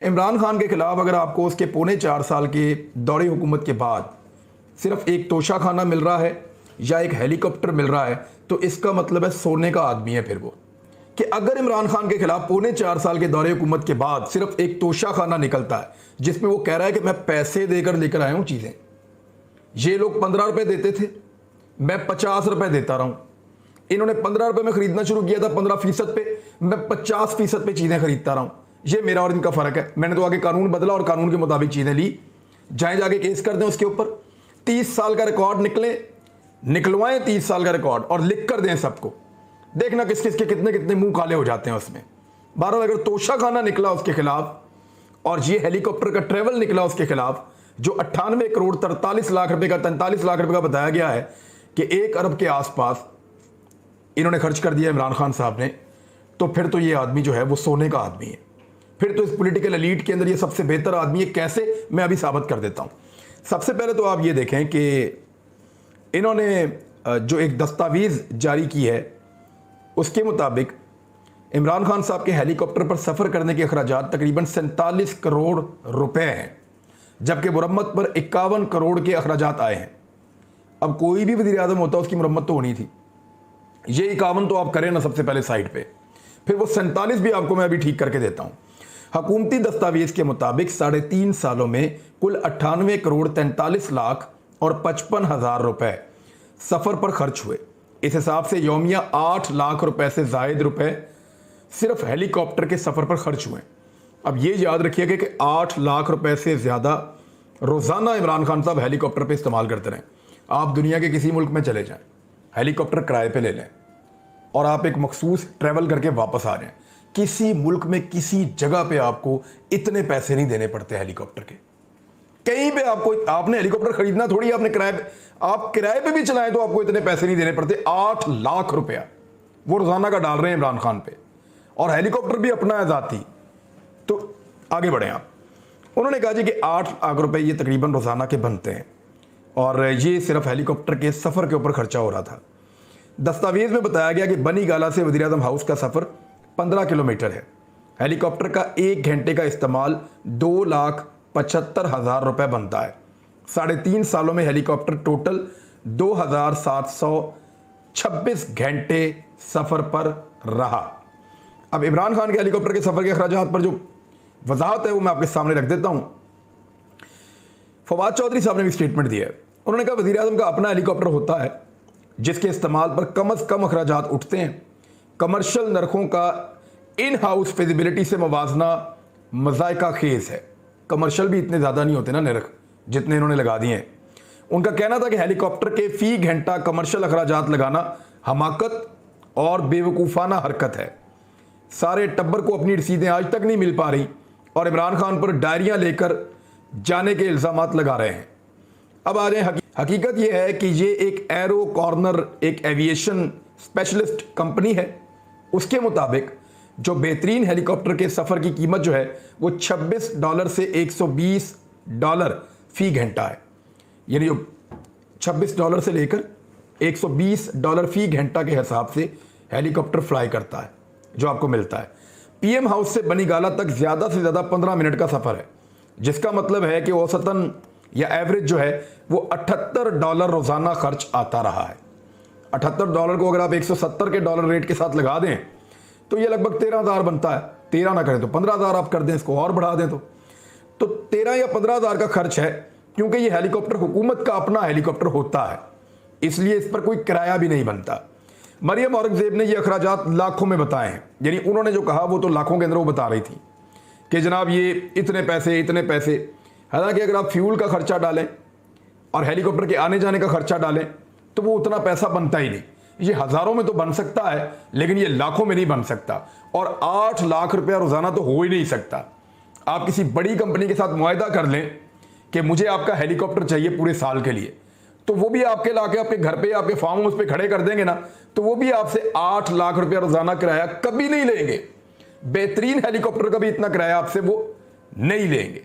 इमरान खान के खिलाफ अगर आपको उसके पौने 4 साल के दौरे हुकूमत के बाद सिर्फ एक तोशा खाना मिल रहा है या एक हेलीकॉप्टर मिल रहा है तो इसका मतलब है सोने का आदमी है। फिर वो कि अगर इमरान खान के खिलाफ पौने 4 साल के दौरे हुकूमत के बाद सिर्फ एक तोशा खाना निकलता है जिसमें वो कह रहा है कि मैं पैसे देकर लेकर आया हूं चीज़ें, ये लोग 15 रुपए देते थे, मैं 50 रुपए देता रहा हूं, इन्होंने 15 रुपए में खरीदना शुरू किया था 15% पे, मैं 50% पे चीज़ें खरीदता रहा हूं, ये मेरा और इनका फ़र्क है। मैंने तो आगे कानून बदला और कानून के मुताबिक चीज़ें ली, जाए जाके केस कर दें उसके ऊपर, 30 साल का रिकॉर्ड निकलवाएं 30 साल का रिकॉर्ड और लिख कर दें सबको, देखना किस किस के कितने कितने मुंह काले हो जाते हैं उसमें। बहरहाल अगर तोशा खाना निकला उसके खिलाफ और ये हेलीकॉप्टर का ट्रेवल निकला उसके खिलाफ जो 98 करोड़ 43 लाख रुपए का 43 लाख रुपए का बताया गया है कि 1 अरब के आसपास इन्होंने खर्च कर दिया इमरान खान साहब ने, तो फिर तो ये आदमी जो है वो सोने का आदमी है। फिर तो इस पॉलिटिकल एलीट के अंदर ये सबसे बेहतर आदमी है। कैसे, मैं अभी साबित कर देता हूं। सबसे पहले तो आप ये देखें कि इन्होंने जो एक दस्तावेज जारी की है उसके मुताबिक इमरान खान साहब के हेलीकॉप्टर पर सफ़र करने के अखराजात तकरीबन 47 करोड़ रुपए हैं, जबकि मुरम्मत पर 51 करोड़ के अखराजात आए हैं। अब कोई भी वज़ीर आज़म होता उसकी मुरम्मत तो होनी थी, ये 51 तो आप करें ना सबसे पहले साइड पे, फिर वो 47 भी आपको मैं अभी ठीक करके देता हूं। हुकूमती दस्तावेज के मुताबिक 3.5 सालों में कुल 98 करोड़ 43 लाख और 55 हज़ार रुपए सफ़र पर खर्च हुए। इस हिसाब से यौमिया 8 लाख रुपए से जायद रुपए सिर्फ हेलीकॉप्टर के सफ़र पर खर्च हुए। अब ये याद रखिएगा कि 8 लाख रुपए से ज़्यादा रोज़ाना इमरान खान साहब हेलीकॉप्टर पे इस्तेमाल करते रहें। आप दुनिया के किसी मुल्क में चले जाएं, हेलीकॉप्टर किराए पे ले लें और आप एक मखसूस ट्रैवल करके वापस आ रहे हैं, किसी मुल्क में किसी जगह पे आपको इतने पैसे नहीं देने पड़ते हेलीकॉप्टर के। कहीं पे आपने हेलीकॉप्टर खरीदना थोड़ी, आपने आप किराए पे भी चलाएं तो आपको इतने पैसे नहीं देने पड़ते। 8 लाख रुपया वो रोजाना का डाल रहे हैं इमरान खान पे, और हेलीकॉप्टर भी अपना है जाती। तो आगे बढ़े आप। उन्होंने कहा जी कि 8 लाख रुपए ये तकरीबन रोजाना के बनते हैं और ये सिर्फ हेलीकॉप्टर के सफर के ऊपर खर्चा हो रहा था। दस्तावेज में बताया गया कि बनी गाला से वज़ीर आज़म हाउस का सफर 15 किलोमीटर है। हेलीकॉप्टर का 1 घंटे का इस्तेमाल 2,75,000 रुपए बनता है। 3.5 सालों में हेलीकॉप्टर टोटल 2,726 घंटे सफर पर रहा। अब इमरान खान के हेलीकॉप्टर के सफर के अखराजात पर जो वजाहत है वो मैं आपके सामने रख देता हूं। फवाद चौधरी साहब ने भी स्टेटमेंट दिया है। उन्होंने कहा वज़ीर आज़म का अपना हेलीकॉप्टर होता है जिसके इस्तेमाल पर कम से कम अखराजात उठते हैं। कमर्शियल नरखों का इन हाउस फिजिबिलिटी से मवाजना मज़ायका खेज है। कमर्शियल भी इतने ज़्यादा नहीं होते ना नरख जितने इन्होंने लगा दिए हैं। उनका कहना था कि हेलीकॉप्टर के फी घंटा कमर्शियल अखराजात लगाना हमाकत और बेवकूफ़ाना हरकत है। सारे टब्बर को अपनी रसीदें आज तक नहीं मिल पा रही और इमरान खान पर डायरियां लेकर जाने के इल्ज़ामात लगा रहे हैं। अब आ जाए हकीकत यह है कि ये एक एरो कॉर्नर एक एविएशन स्पेशलिस्ट कंपनी है। उसके मुताबिक जो बेहतरीन हेलीकॉप्टर के सफ़र की कीमत जो है वो $26 से $120 फी घंटा है। यानी जो $26 से लेकर $120 फी घंटा के हिसाब से हेलीकॉप्टर फ्लाई करता है जो आपको मिलता है। पीएम हाउस से बनी गाला तक ज़्यादा से ज़्यादा 15 मिनट का सफ़र है, जिसका मतलब है कि औसतन या एवरेज जो है वो $78 रोज़ाना खर्च आता रहा है। $78 को अगर आप 170 के डॉलर रेट के साथ लगा दें तो ये लगभग 13,000 बनता है। 13 ना करें तो 15,000 आप कर दें, इसको और बढ़ा दें तो 13 या 15,000 का खर्च है। क्योंकि ये हेलीकॉप्टर हुकूमत का अपना हेलीकॉप्टर होता है, इसलिए इस पर कोई किराया भी नहीं बनता। मरियम औरंगजेब ने ये अखराजात लाखों में बताए हैं, यानी उन्होंने जो कहा वो तो लाखों के अंदर वो बता रही थी कि जनाब ये इतने पैसे। हालांकि अगर आप फ्यूल का खर्चा डालें और हेलीकॉप्टर के आने जाने का खर्चा डालें तो वो उतना पैसा बनता ही नहीं। ये हज़ारों में तो बन सकता है लेकिन ये लाखों में नहीं बन सकता, और 8 लाख रुपया रोज़ाना तो हो ही नहीं सकता। आप किसी बड़ी कंपनी के साथ मुआहदा कर लें कि मुझे आपका हेलीकॉप्टर चाहिए पूरे साल के लिए, तो वो भी आपके लाके आपके घर पे आपके फार्म हाउस पे खड़े कर देंगे ना, तो वो भी आपसे 8 लाख रुपया रोज़ाना किराया कभी नहीं लेंगे। बेहतरीन हेलीकॉप्टर का भी इतना किराया आपसे वो नहीं लेंगे।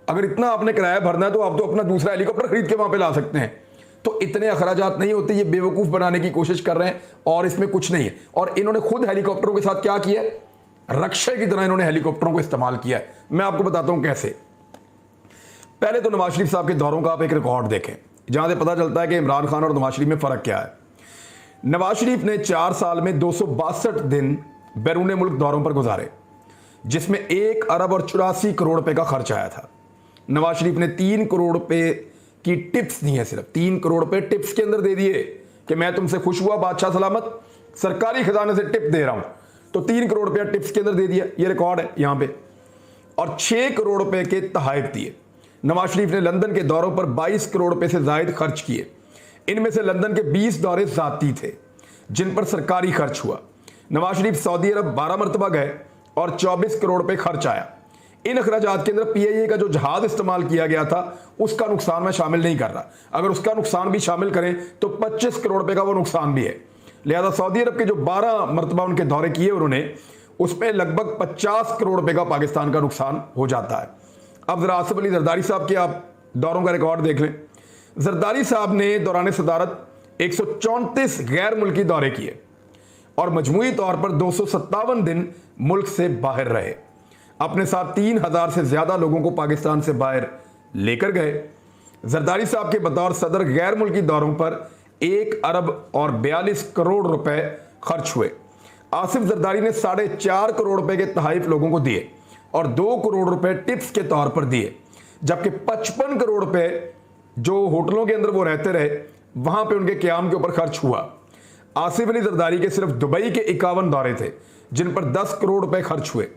अगर इतना आपने किराया भरना है तो आप तो अपना दूसरा हेलीकॉप्टर खरीद के वहां पे ला सकते हैं। तो इतने अखराजात नहीं होते, ये बेवकूफ़ बनाने की कोशिश कर रहे हैं और इसमें कुछ नहीं है। और इन्होंने खुद हेलीकॉप्टरों के साथ क्या किया, रक्षक की तरह इन्होंने हेलीकॉप्टरों को इस्तेमाल किया है। मैं आपको बताता हूं कैसे। पहले तो नवाज शरीफ साहब के दौरों का आप एक रिकॉर्ड देखें, जहां से पता चलता है कि इमरान खान और नवाज शरीफ में फर्क क्या है। नवाज शरीफ ने 4 साल में 262 दिन बैरून मुल्क दौरों पर गुजारे, जिसमें 1 अरब और 84 करोड़ रुपए का खर्च आया था। नवाज शरीफ ने 3 करोड़ रुपए की टिप्स दी है, सिर्फ 3 करोड़ रुपए टिप्स के अंदर दे दिए कि मैं तुमसे खुश हुआ बादशाह सलामत, सरकारी खजाने से टिप दे रहा हूं, तो 3 करोड़ रुपया टिप्स के अंदर दे दिया, ये रिकॉर्ड है यहां पे। और 6 करोड़ रुपए के तहाइफ दिए। नवाज शरीफ ने लंदन के दौरों पर 22 करोड़ रुपए से जायद खर्च किए। इनमें से लंदन के 20 दौरे जाती थे जिन पर सरकारी खर्च हुआ। नवाज शरीफ सऊदी अरब 12 मरतबा गए और 24 करोड़ रुपए खर्च आया। इन अखराजात के अंदर पीआईए का जो जहाज इस्तेमाल किया गया था उसका नुकसान मैं शामिल नहीं कर रहा। अगर उसका नुकसान भी शामिल करें तो 25 करोड़ रुपए का वो नुकसान भी है। लिहाजा सऊदी अरब के जो 12 मरतबा उनके दौरे किए उन्होंने, उसमें लगभग 50 करोड़ रुपए का पाकिस्तान का नुकसान हो जाता है। अब जरा आसिफ अली जरदारी साहब के आप दौरों का रिकॉर्ड देख लें। जरदारी साहब ने दौरान सदारत 134 गैर मुल्की दौरे किए और मजमूई तौर पर 257 दिन मुल्क से बाहर रहे। अपने साथ 3000 से ज्यादा लोगों को पाकिस्तान से बाहर लेकर गए। जरदारी साहब के बतौर सदर गैर मुल्की दौरों पर 1 अरब और 42 करोड़ रुपए खर्च हुए। आसिफ जरदारी ने 4.5 करोड़ रुपए के तहाइफ लोगों को दिए और 2 करोड़ रुपए टिप्स के तौर पर दिए, जबकि 55 करोड़ रुपए जो होटलों के अंदर वो रहते रहे वहां पे उनके क्याम के ऊपर खर्च हुआ। आसिफ अली जरदारी के सिर्फ दुबई के 51 दौरे थे जिन पर 10 करोड़ रुपए खर्च हुए।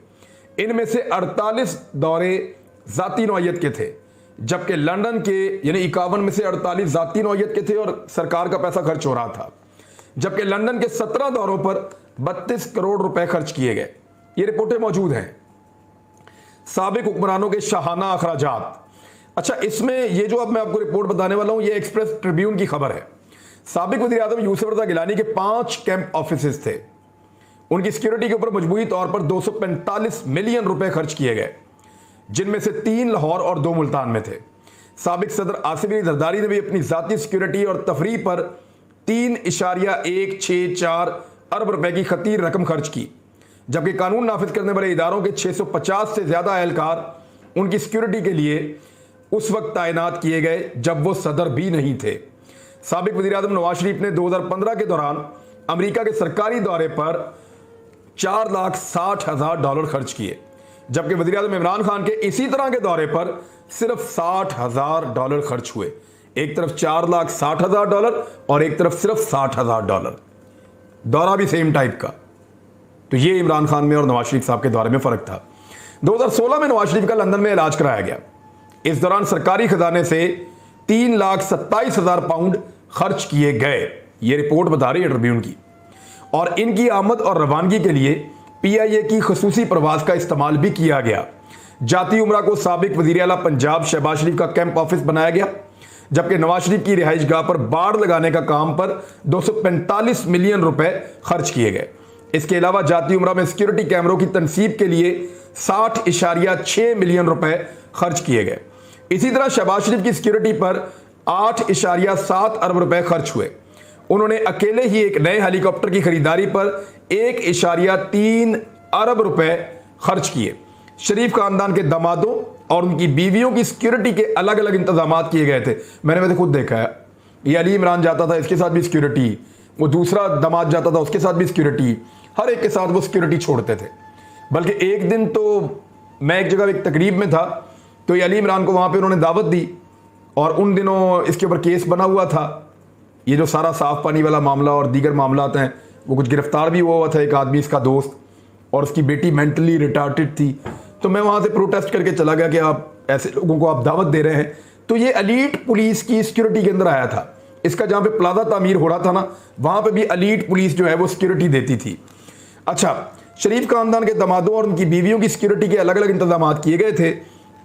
इनमें से 48 दौरे जाती नौयत के थे, जबकि लंदन के यानी 51 में से 48 जाती नौयत के थे और सरकार का पैसा खर्च हो रहा था, जबकि लंदन के 17 दौरों पर 32 करोड़ रुपए खर्च किए गए। ये रिपोर्टें मौजूद हैं। साबिक हुक्मरानों के शाहाना अखराजात। अच्छा, इसमें ये जो अब मैं आपको रिपोर्ट बताने वाला हूं, ये एक्सप्रेस ट्रिब्यून की खबर है। साबिक वज़ीर आज़म यूसुफ रज़ा गिलानी के 5 कैंप ऑफिसेस थे। उनकी सिक्योरिटी के ऊपर मजबूरी तौर पर 245 मिलियन रुपए खर्च किए गए, जिनमें से 3 लाहौर और 2 मुल्तान में थे। साबिक सदर आसिफ अली जरदारी ने भी अपनी जाती सिक्योरिटी और तफरीह पर 3.164 अरब रुपए की खतीर रकम खर्च की, जबकि कानून नाफिज करने वाले इदारों के 650 से ज्यादा एहलकार उनकी सिक्योरिटी के लिए उस वक्त तैनात किए गए जब वो सदर भी नहीं थे। साबिक वज़ीर आज़म नवाज शरीफ ने 2015 के दौरान अमेरिका के सरकारी दौरे पर $4,60,000 खर्च किए, जबकि वज़ीर आज़म इमरान खान के इसी तरह के दौरे पर सिर्फ $60,000 खर्च हुए। एक तरफ $4,60,000 और एक तरफ सिर्फ $60,000, दौरा भी सेम टाइप का। तो ये इमरान खान में और नवाज शरीफ साहब के दौरे में फर्क था। 2016 में नवाज शरीफ का लंदन में इलाज कराया गया। इस दौरान सरकारी खजाने से 3,27,000 पाउंड खर्च किए गए, ये रिपोर्ट बता रही है ट्रिब्यून की। और इनकी आमद और रवानगी के लिए पीआईए की खसूसी प्रवास का इस्तेमाल भी किया गया। जाती उमरा को साबिक वजीर आला पंजाब शहबाज शरीफ का कैंप ऑफिस बनाया गया, जबकि नवाज शरीफ की रिहाइश गाह पर बाड़ लगाने का काम पर 245 मिलियन रुपए खर्च किए गए। इसके अलावा जाती उमरा में सिक्योरिटी कैमरों की तनसीब के लिए 60.6 मिलियन रुपए खर्च किए गए। इसी तरह शहबाज शरीफ की सिक्योरिटी पर 8.7 अरब रुपए खर्च हुए। उन्होंने अकेले ही एक नए हेलीकॉप्टर की खरीदारी पर 1.3 अरब रुपए खर्च किए। शरीफ खानदान के दामादों और उनकी बीवियों की सिक्योरिटी के अलग अलग इंतजाम किए गए थे। मैंने वैसे खुद देखा है, ये अली इमरान जाता था इसके साथ भी सिक्योरिटी, वो दूसरा दामाद जाता था उसके साथ भी सिक्योरिटी, हर एक के साथ वो सिक्योरिटी छोड़ते थे। बल्कि एक दिन तो मैं एक जगह एक तकरीब में था, तो ये अली इमरान को वहाँ पे उन्होंने दावत दी और उन दिनों इसके ऊपर केस बना हुआ था। ये जो सारा साफ पानी वाला मामला और दीगर मामला हैं, वो कुछ गिरफ्तार भी हुआ था एक आदमी, इसका दोस्त, और उसकी बेटी मेंटली रिटार्टेड थी। तो मैं वहाँ से प्रोटेस्ट करके चला गया कि आप ऐसे लोगों को आप दावत दे रहे हैं। तो ये एलीट पुलिस की सिक्योरिटी के अंदर आया था। इसका जहाँ पे प्लाजा तामीर हो रहा था ना, वहाँ पे भी एलीट पुलिस जो है वो सिक्योरिटी देती थी। अच्छा, शरीफ खानदान के दामादों और उनकी बीवियों की सिक्योरिटी के अलग अलग इंतजाम किए गए थे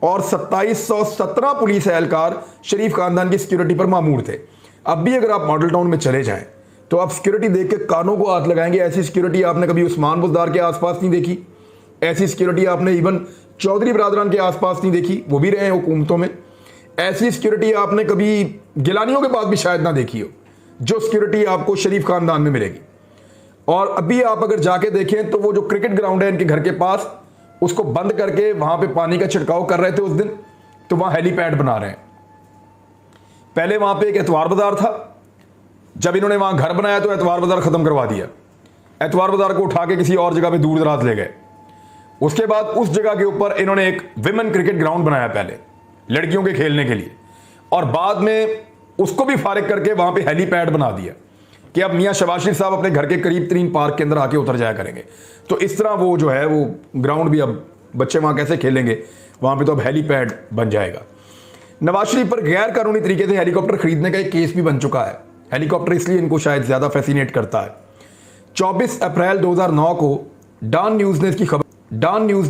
और 2717 पुलिस एहलकार शरीफ खानदान की सिक्योरिटी पर मामूर थे। अब भी अगर आप मॉडल टाउन में चले जाएं तो आप सिक्योरिटी देख के कानों को हाथ लगाएंगे। ऐसी सिक्योरिटी आपने कभी उस्मान बुज़दार के आसपास नहीं देखी, ऐसी सिक्योरिटी आपने इवन चौधरी बरादरान के आसपास नहीं देखी, वो भी रहे हुकूमतों में। ऐसी सिक्योरिटी आपने कभी गिलानियों के पास भी शायद ना देखी हो, जो सिक्योरिटी आपको शरीफ खानदान में मिलेगी। और अभी आप अगर जाके देखें तो वो जो क्रिकेट ग्राउंड है इनके घर के पास, उसको बंद करके वहां पे पानी का छिड़काव कर रहे थे उस दिन, तो वहां हेलीपैड बना रहे हैं। पहले वहां पे एक एतवार बाजार था, जब इन्होंने वहां घर बनाया तो एतवार बाजार खत्म करवा दिया, एतवार बाजार को उठा के किसी और जगह पे दूर दराज ले गए। उसके बाद उस जगह के ऊपर इन्होंने एक विमेन क्रिकेट ग्राउंड बनाया पहले लड़कियों के खेलने के लिए, और बाद में उसको भी फारिग करके वहां पे हेलीपैड बना दिया कि अब मियां शहबाज शरीफ साहब अपने घर के करीब तरीन पार्क के अंदर आके उतर जाया करेंगे। तो इस तरह वो जो है वो ग्राउंड भी अब बच्चे वहां कैसे खेलेंगे, वहां पे तो अब हेलीपैड बन जाएगा। नवाज शरीफ पर गैर कानूनी तरीके से हेलीकॉप्टर खरीदने का एक केस भी बन चुका है। हेलीकॉप्टर इसलिए इनको शायद ज्यादा फैसिनेट करता है। 24 अप्रैल 2009 को डॉन न्यूज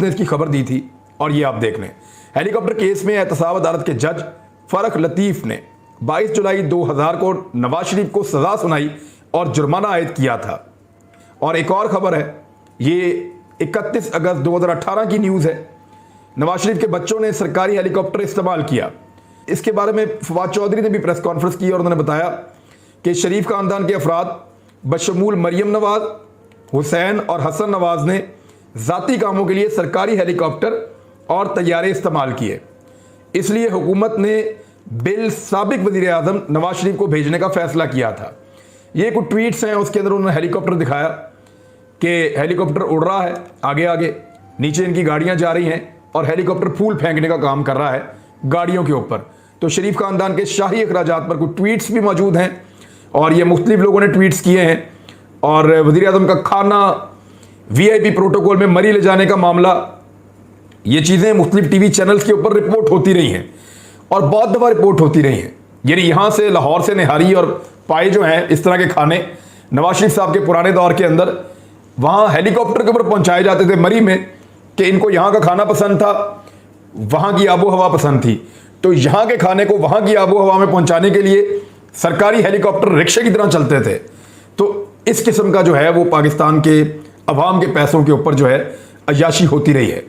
ने इसकी खबर दी थी, और ये आप देख लें। हेलीकॉप्टर केस में एहतसाब अदालत के जज फरक लतीफ ने 22 जुलाई 2000 को नवाज शरीफ को सजा सुनाई और जुर्माना आयद किया था। और एक और खबर है, ये 31 अगस्त 2018 की न्यूज़ है। नवाज शरीफ के बच्चों ने सरकारी हेलीकॉप्टर इस्तेमाल किया। इसके बारे में फवाद चौधरी ने भी प्रेस कॉन्फ्रेंस की और उन्होंने बताया कि शरीफ खानदान के अफराद बशमूल मरियम नवाज, हुसैन और हसन नवाज ने ज़ाती कामों के लिए सरकारी हेलीकॉप्टर और तैयारे इस्तेमाल किए। इसलिए हुकूमत ने बिल साबिक वज़ीर आज़म नवाज शरीफ को भेजने का फैसला किया था। ये कुछ ट्वीट्स हैं, उसके अंदर उन्होंने हेलीकॉप्टर दिखाया कि हेलीकॉप्टर उड़ रहा है आगे आगे, नीचे इनकी गाड़ियां जा रही हैं और हेलीकॉप्टर फूल फेंकने का काम कर रहा है गाड़ियों के ऊपर। तो शरीफ खानदान के शाही अखराजात पर कुछ ट्वीट्स भी मौजूद हैं, और ये मुख्तलिफ लोगों ने ट्वीट्स किए हैं। और वज़ीर आज़म का खाना, VIP प्रोटोकॉल में मरी ले जाने का मामला, ये चीज़ें मुख्तलिफ TV चैनल्स के ऊपर रिपोर्ट होती रही हैं और बहुत दफ़ा रिपोर्ट होती रही हैं। यानी यहाँ से लाहौर से निहारी और पाए जो हैं इस तरह के खाने नवाज शरीफ साहब के पुराने दौर के अंदर वहाँ हेलीकॉप्टर के ऊपर पहुँचाए जाते थे मरी में, कि इनको यहाँ का खाना पसंद था, वहाँ की आबो हवा पसंद थी। तो यहाँ के खाने को वहाँ की आबो हवा में पहुँचाने के लिए सरकारी हेलीकॉप्टर रिक्शे की तरह चलते थे। तो इस किस्म का जो है वो पाकिस्तान के अवाम के पैसों के ऊपर जो है अय्याशी होती रही है।